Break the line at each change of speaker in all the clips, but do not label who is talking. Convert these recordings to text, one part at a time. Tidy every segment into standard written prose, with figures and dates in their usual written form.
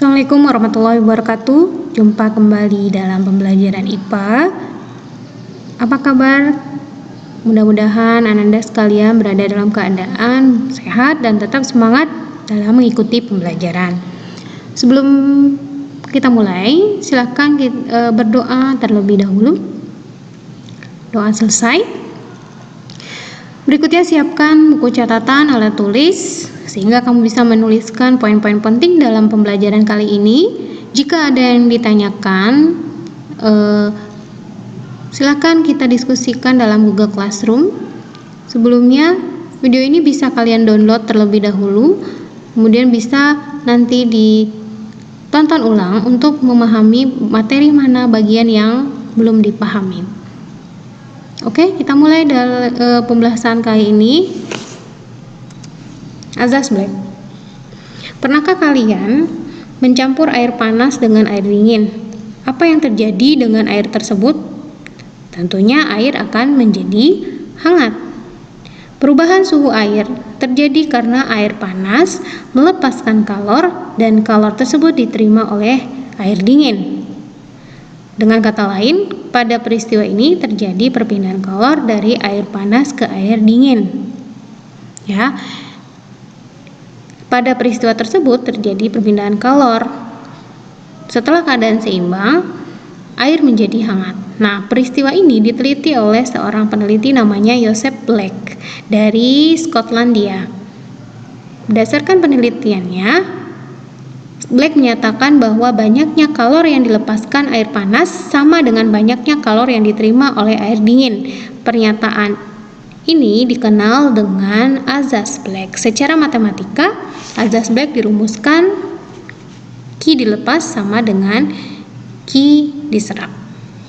Assalamualaikum warahmatullahi wabarakatuh. Jumpa kembali dalam pembelajaran IPA. Apa kabar? Mudah-mudahan Ananda sekalian berada dalam keadaan sehat dan tetap semangat dalam mengikuti pembelajaran. Sebelum kita mulai, silakan berdoa terlebih dahulu. Doa selesai. Berikutnya siapkan buku catatan, alat tulis, sehingga kamu bisa menuliskan poin-poin penting dalam pembelajaran kali ini. Jika ada yang ditanyakan, silakan kita diskusikan dalam Google Classroom. Sebelumnya, video ini bisa kalian download terlebih dahulu, kemudian bisa nanti ditonton ulang untuk memahami materi mana bagian yang belum dipahami. Oke, kita mulai dari pembahasan kali ini. Azas black. Pernahkah kalian mencampur air panas dengan air dingin? Apa yang terjadi dengan air tersebut? Tentunya air akan menjadi hangat. Perubahan suhu air terjadi karena air panas melepaskan kalor dan kalor tersebut diterima oleh air dingin. Dengan kata lain, pada peristiwa ini terjadi perpindahan kalor dari air panas ke air dingin. Ya. Pada peristiwa tersebut terjadi perpindahan kalor. Setelah keadaan seimbang, air menjadi hangat. Nah, peristiwa ini diteliti oleh seorang peneliti namanya Joseph Black dari Skotlandia. Berdasarkan penelitiannya, Black menyatakan bahwa banyaknya kalor yang dilepaskan air panas sama dengan banyaknya kalor yang diterima oleh air dingin. Pernyataan ini dikenal dengan azas Black. Secara matematika, azas Black dirumuskan Q dilepas sama dengan Q diserap.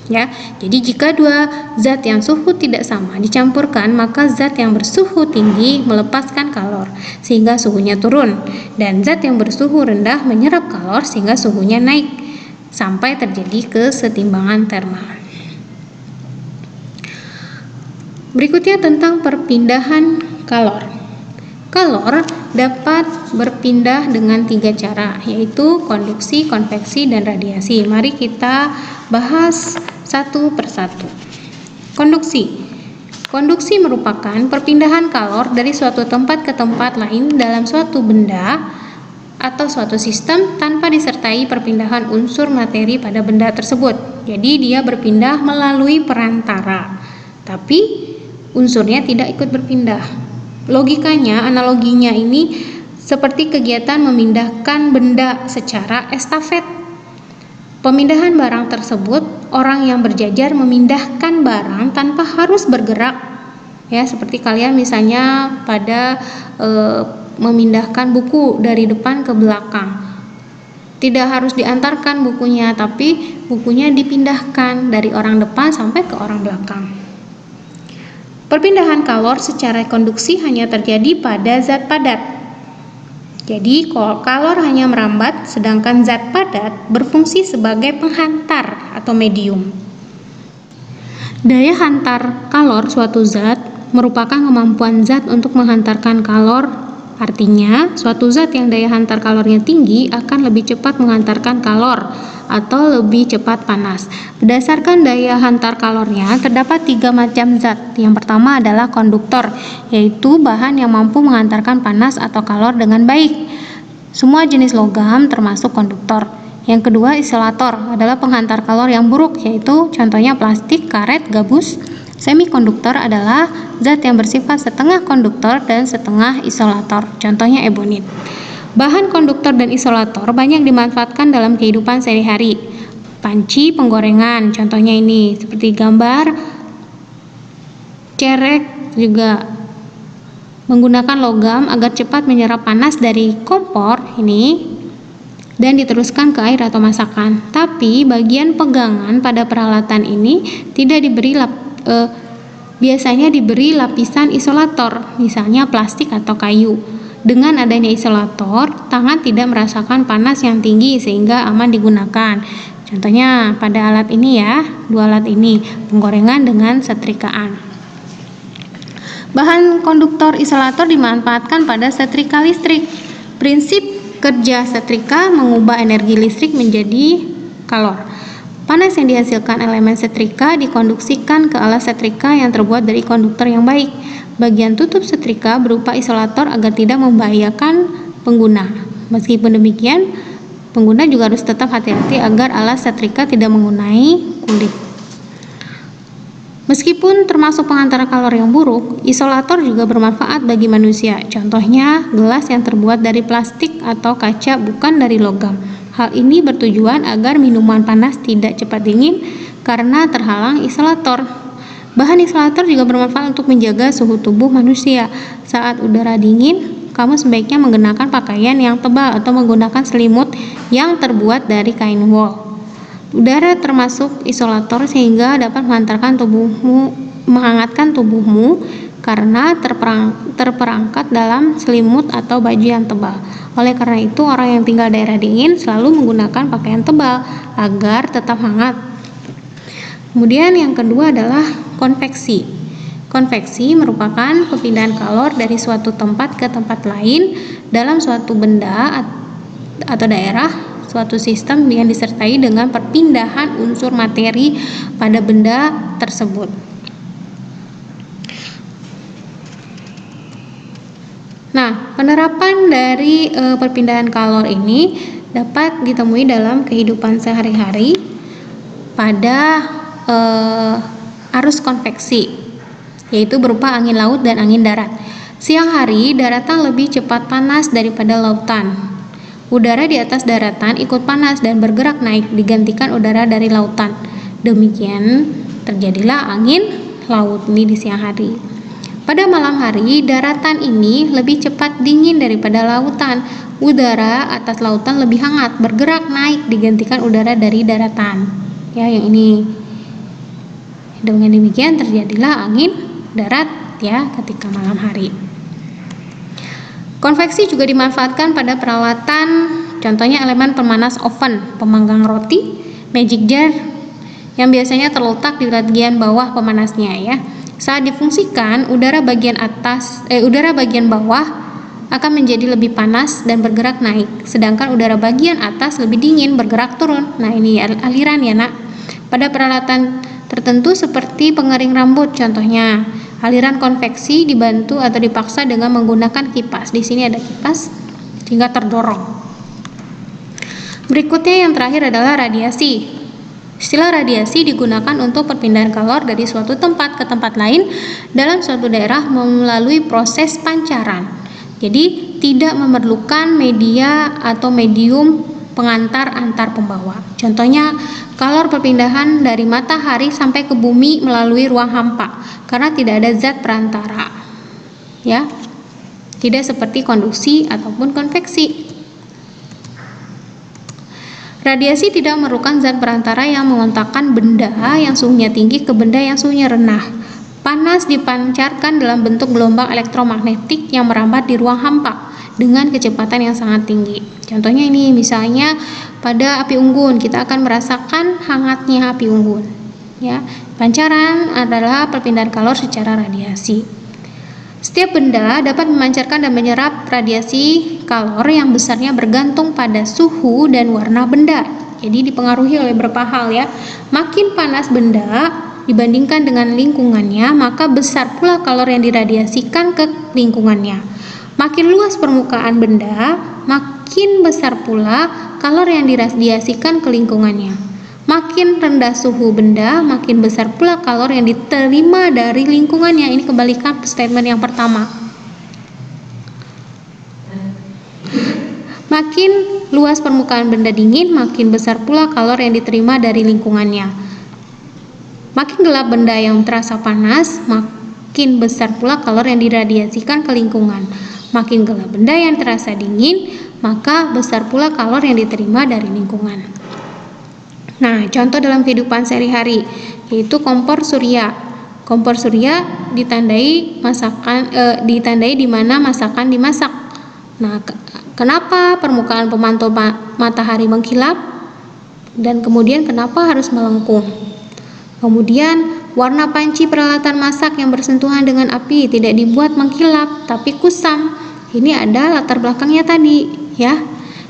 Ya, jadi jika dua zat yang suhu tidak sama dicampurkan, maka zat yang bersuhu tinggi melepaskan kalor sehingga suhunya turun, dan zat yang bersuhu rendah menyerap kalor sehingga suhunya naik sampai terjadi kesetimbangan termal. Berikutnya tentang perpindahan kalor. Kalor dapat berpindah dengan 3 cara, yaitu konduksi, konveksi, dan radiasi. Mari kita bahas satu persatu. Konduksi. Konduksi merupakan perpindahan kalor dari suatu tempat ke tempat lain dalam suatu benda atau suatu sistem tanpa disertai perpindahan unsur materi pada benda tersebut. Jadi dia berpindah melalui perantara, tapi unsurnya tidak ikut berpindah. Logikanya, analoginya ini seperti kegiatan memindahkan benda secara estafet. Pemindahan barang tersebut, orang yang berjajar memindahkan barang tanpa harus bergerak. Ya, seperti kalian misalnya pada memindahkan buku dari depan ke belakang. Tidak harus diantarkan bukunya, tapi bukunya dipindahkan dari orang depan sampai ke orang belakang. Perpindahan kalor secara konduksi hanya terjadi pada zat padat. Jadi kalor hanya merambat, sedangkan zat padat berfungsi sebagai penghantar atau medium. Daya hantar kalor suatu zat merupakan kemampuan zat untuk menghantarkan kalor. Artinya, suatu zat yang daya hantar kalornya tinggi akan lebih cepat menghantarkan kalor atau lebih cepat panas. Berdasarkan daya hantar kalornya, terdapat 3 macam zat. Yang pertama adalah konduktor, yaitu bahan yang mampu menghantarkan panas atau kalor dengan baik. Semua jenis logam termasuk konduktor. Yang kedua, isolator, adalah penghantar kalor yang buruk, yaitu contohnya plastik, karet, gabus. Semikonduktor adalah zat yang bersifat setengah konduktor dan setengah isolator, contohnya ebonit. Bahan konduktor dan isolator banyak dimanfaatkan dalam kehidupan sehari-hari. Panci penggorengan, contohnya ini, seperti gambar cerek juga menggunakan logam agar cepat menyerap panas dari kompor ini dan diteruskan ke air atau masakan. Tapi bagian pegangan pada peralatan ini tidak biasanya diberi lapisan isolator, misalnya plastik atau kayu. Dengan adanya isolator, tangan tidak merasakan panas yang tinggi sehingga aman digunakan. Contohnya pada alat ini ya, 2 alat ini, penggorengan dengan setrikaan. Bahan konduktor isolator dimanfaatkan pada setrika listrik. Prinsip Kerja setrika mengubah energi listrik menjadi kalor. Panas yang dihasilkan elemen setrika dikonduksikan ke alat setrika yang terbuat dari konduktor yang baik. Bagian tutup setrika berupa isolator agar tidak membahayakan pengguna. Meskipun demikian, pengguna juga harus tetap hati-hati agar alat setrika tidak mengenai kulit. Meskipun termasuk pengantara kalor yang buruk, isolator juga bermanfaat bagi manusia. Contohnya, gelas yang terbuat dari plastik atau kaca bukan dari logam. Hal ini bertujuan agar minuman panas tidak cepat dingin karena terhalang isolator. Bahan isolator juga bermanfaat untuk menjaga suhu tubuh manusia. Saat udara dingin, kamu sebaiknya menggunakan pakaian yang tebal atau menggunakan selimut yang terbuat dari kain wol. Udara termasuk isolator sehingga dapat menghangatkan tubuhmu karena terperangkap dalam selimut atau baju yang tebal. Oleh karena itu, orang yang tinggal daerah dingin selalu menggunakan pakaian tebal agar tetap hangat. Kemudian yang kedua adalah konveksi. Konveksi merupakan perpindahan kalor dari suatu tempat ke tempat lain dalam suatu benda atau daerah, suatu sistem yang disertai dengan perpindahan unsur materi pada benda tersebut. Nah, penerapan dari perpindahan kalor ini dapat ditemui dalam kehidupan sehari-hari pada arus konveksi, yaitu berupa angin laut dan angin darat. Siang hari, daratan lebih cepat panas daripada lautan. Udara di atas daratan ikut panas dan bergerak naik, digantikan udara dari lautan. Demikian terjadilah angin laut ini di siang hari. Pada malam hari, daratan ini lebih cepat dingin daripada lautan. Udara atas lautan lebih hangat, bergerak naik, digantikan udara dari daratan. Ya, yang ini. Dengan demikian terjadilah angin darat ya ketika malam hari. Konveksi juga dimanfaatkan pada peralatan, contohnya elemen pemanas oven, pemanggang roti, magic jar yang biasanya terletak di bagian bawah pemanasnya ya. Saat difungsikan, udara bagian bawah akan menjadi lebih panas dan bergerak naik, sedangkan udara bagian atas lebih dingin bergerak turun. Nah, ini aliran ya, Nak. Pada peralatan tertentu seperti pengering rambut contohnya, aliran konveksi dibantu atau dipaksa dengan menggunakan kipas. Di sini ada kipas sehingga terdorong. Berikutnya yang terakhir adalah radiasi. Istilah radiasi digunakan untuk perpindahan kalor dari suatu tempat ke tempat lain dalam suatu daerah melalui proses pancaran. Jadi tidak memerlukan media atau medium pengantar antar pembawa. Contohnya, kalor perpindahan dari matahari sampai ke bumi melalui ruang hampa karena tidak ada zat perantara. Ya. Tidak seperti konduksi ataupun konveksi. Radiasi tidak memerlukan zat perantara yang mengontakkan benda yang suhunya tinggi ke benda yang suhunya rendah. Panas dipancarkan dalam bentuk gelombang elektromagnetik yang merambat di ruang hampa dengan kecepatan yang sangat tinggi. Contohnya ini, misalnya pada api unggun, kita akan merasakan hangatnya api unggun. Ya, pancaran adalah perpindahan kalor secara radiasi. Setiap benda dapat memancarkan dan menyerap radiasi kalor yang besarnya bergantung pada suhu dan warna benda. Jadi dipengaruhi oleh beberapa hal ya. Makin panas benda dibandingkan dengan lingkungannya, maka besar pula kalor yang diradiasikan ke lingkungannya. Makin luas permukaan benda, makin besar pula kalor yang diradiasikan ke lingkungannya. Makin rendah suhu benda, makin besar pula kalor yang diterima dari lingkungannya. Ini kebalikan statement yang pertama. Makin luas permukaan benda dingin, makin besar pula kalor yang diterima dari lingkungannya. Makin gelap benda yang terasa panas, makin besar pula kalor yang diradiasikan ke lingkungan. Makin gelap benda yang terasa dingin, maka besar pula kalor yang diterima dari lingkungan. Nah, contoh dalam kehidupan sehari-hari yaitu kompor surya. Kompor surya ditandai di mana masakan dimasak. Nah, kenapa permukaan pemantau matahari mengkilap dan kemudian kenapa harus melengkung? Kemudian warna panci peralatan masak yang bersentuhan dengan api tidak dibuat mengkilap tapi kusam. Ini ada latar belakangnya tadi, ya.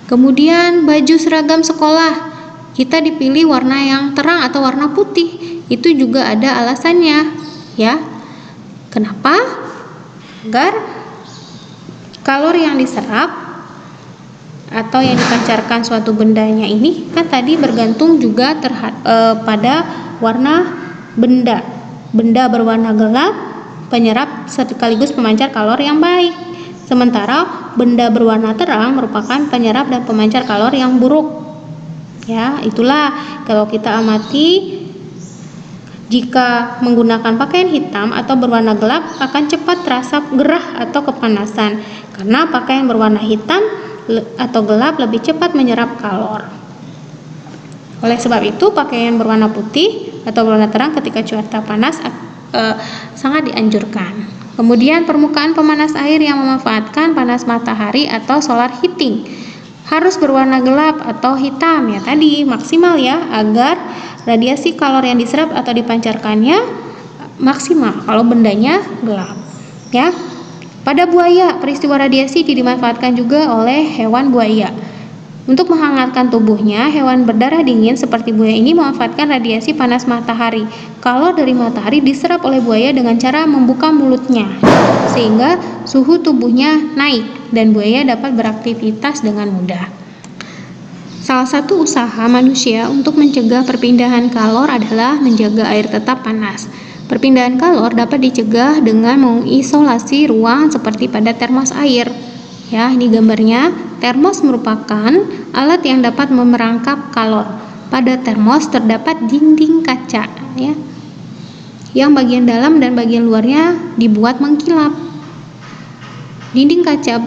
Kemudian baju seragam sekolah, kita dipilih warna yang terang atau warna putih. Itu juga ada alasannya, ya. Kenapa? Agar kalor yang diserap atau yang dipancarkan suatu bendanya ini kan tadi bergantung juga pada warna benda. Benda berwarna gelap penyerap sekaligus pemancar kalor yang baik. Sementara benda berwarna terang merupakan penyerap dan pemancar kalor yang buruk. Ya, itulah kalau kita amati, jika menggunakan pakaian hitam atau berwarna gelap akan cepat terasa gerah atau kepanasan karena pakaian berwarna hitam atau gelap lebih cepat menyerap kalor. Oleh sebab itu, pakaian berwarna putih atau berwarna terang ketika cuaca panas sangat dianjurkan. Kemudian permukaan pemanas air yang memanfaatkan panas matahari atau solar heating harus berwarna gelap atau hitam, ya tadi maksimal ya, agar radiasi kalor yang diserap atau dipancarkannya maksimal kalau bendanya gelap, ya. Pada buaya, peristiwa radiasi dimanfaatkan juga oleh hewan buaya. Untuk menghangatkan tubuhnya, hewan berdarah dingin seperti buaya ini memanfaatkan radiasi panas matahari. Kalor dari matahari diserap oleh buaya dengan cara membuka mulutnya, sehingga suhu tubuhnya naik dan buaya dapat beraktivitas dengan mudah. Salah satu usaha manusia untuk mencegah perpindahan kalor adalah menjaga air tetap panas. Perpindahan kalor dapat dicegah dengan mengisolasi ruang seperti pada termos air. Ya, ini gambarnya. Termos merupakan alat yang dapat memerangkap kalor. Pada termos terdapat dinding kaca, ya, yang bagian dalam dan bagian luarnya dibuat mengkilap. Dinding kaca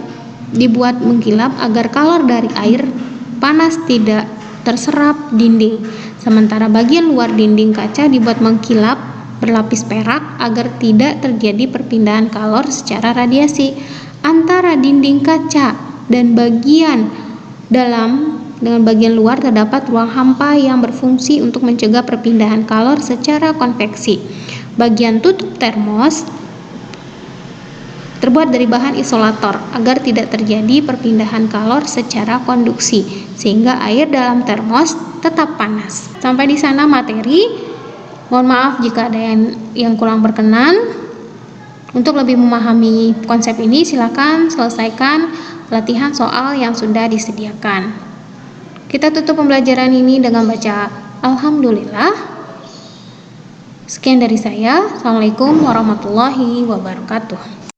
dibuat mengkilap agar kalor dari air panas tidak terserap dinding. Sementara bagian luar dinding kaca dibuat mengkilap berlapis perak agar tidak terjadi perpindahan kalor secara radiasi. Antara dinding kaca dan bagian dalam dengan bagian luar terdapat ruang hampa yang berfungsi untuk mencegah perpindahan kalor secara konveksi. Bagian tutup termos terbuat dari bahan isolator agar tidak terjadi perpindahan kalor secara konduksi, sehingga air dalam termos tetap panas. Sampai di sana materi. Mohon maaf jika ada yang kurang berkenan. Untuk lebih memahami konsep ini, silakan selesaikan latihan soal yang sudah disediakan. Kita tutup pembelajaran ini dengan baca Alhamdulillah. Sekian dari saya. Assalamualaikum warahmatullahi wabarakatuh.